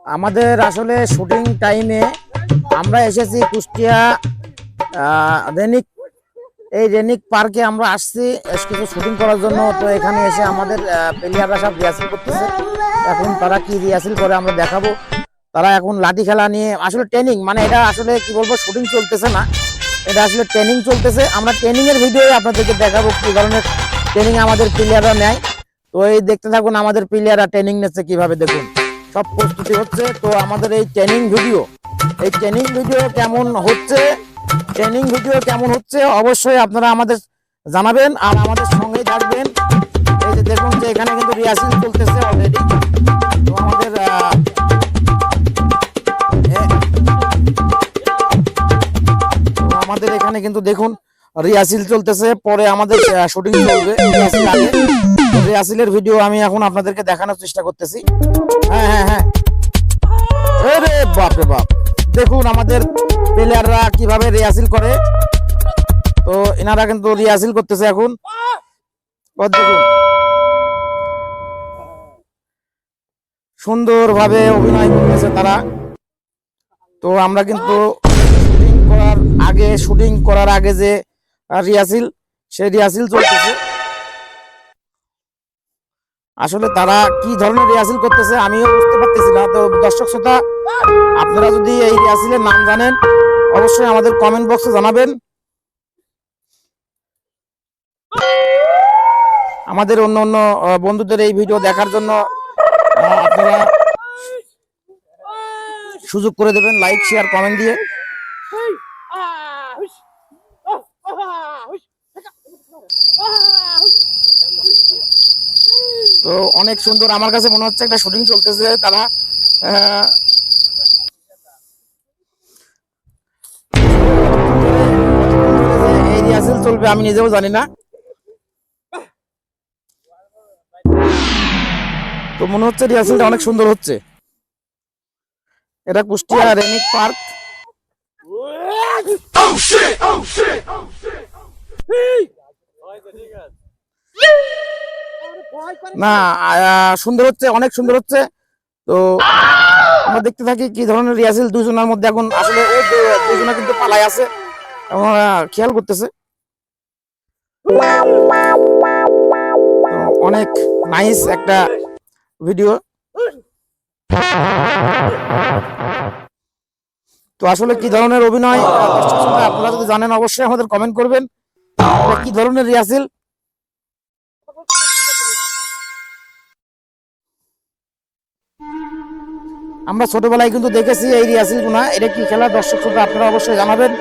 আমাদের আসলে শুটিং টাইমে আমরা এসেছি কুষ্টিয়া রেনিক। এই রেনিক পার্কে আমরা আসছি কিছু শুটিং করার জন্য। তো এখানে এসে আমাদের প্লেয়াররা সব রিহার্সেল করতেছে। এখন তারা কি রিহার্সেল করে আমরা দেখাবো। তারা এখন লাঠি খেলা নিয়ে আসলে ট্রেনিং, মানে এটা আসলে কি বলবো, শুটিং চলতেছে না, এটা আসলে ট্রেনিং চলতেছে। আমরা ট্রেনিং এর ভিডিও আপনাদেরকে দেখাবো কি ধরনের ট্রেনিং আমাদের প্লেয়াররা নেয়। তো এই দেখতে থাকুন আমাদের প্লেয়াররা ট্রেনিং নিচ্ছে কিভাবে, দেখুন সব প্রস্তুতি হচ্ছে। তো আমাদের এই ট্রেনিং ভিডিও কেমন হচ্ছে অবশ্যই আপনারা আমাদের জানাবেন আর আমাদের সঙ্গেই থাকবেন। এই যে দেখুন যে এখানে কিন্তু রিহার্সেল চলতেছে অলরেডি। তো আমাদের এখানে কিন্তু দেখুন রিহার্সেল চলতেছে, পরে আমাদের শুটিং চলবে। রিহার্সেলের ভিডিও আমি এখন আপনাদেরকে দেখানোর চেষ্টা করতেছি। হ্যাঁ হ্যাঁ হ্যাঁ, আরে বাপ রে বাপ, দেখুন আমাদের প্লেয়াররা কিভাবে রিহার্সেল করে। তো এনারা কিন্তু রিহার্সেল করতেছে এখন, দেখুন সুন্দরভাবে অভিনয় করতেছে তারা। তো আমরা কিন্তু শুটিং করার আগে যে রিহার্সেল, সেই রিহার্সেল চলতেছে। আসলে তারা কি ধরনের রিহার্সেল করতেছে আমিও বুঝতে পারতেছি না। তো দর্শক শ্রোতা, আপনারা যদি এই রিহার্সেলের নাম জানেন অবশ্যই আমাদের কমেন্ট বক্সে জানাবেন। আমাদের অন্য অন্য বন্ধুদের এই ভিডিও দেখার জন্য আপনারা সুযোগ করে দেবেন লাইক শেয়ার কমেন্ট দিয়ে। তো অনেক সুন্দর, আমার কাছে মনে হচ্ছে একটা শুটিং চলতেছে। তারা এই রিহার্সেল চলবে আমি নিজেও জানি না। তো মনে হচ্ছে রিহার্সেলটা অনেক সুন্দর হচ্ছে। এটা কুষ্টিয়া রেনিক পার্ক। না, সুন্দর হচ্ছে, অনেক সুন্দর হচ্ছে। তো আমরা দেখতে থাকি কি ধরনের রিহার্সেল দুজনের মধ্যে। এখন আসলে দুজনে কিন্তু পালাই আছে, খেয়াল করতেছে। অনেক নাইস একটা ভিডিও। তো আসলে কি ধরনের অভিনয় আপনারা যদি জানেন অবশ্যই আমাদের কমেন্ট করবেন। কি ধরনের রিহার্সেল, আমরা ছোটবেলায় কিন্তু দেখেছি এই রিহার্সেল গুলা। এটা কি খেলা দর্শক শ্রোতা আপনারা অবশ্যই জানাবেন।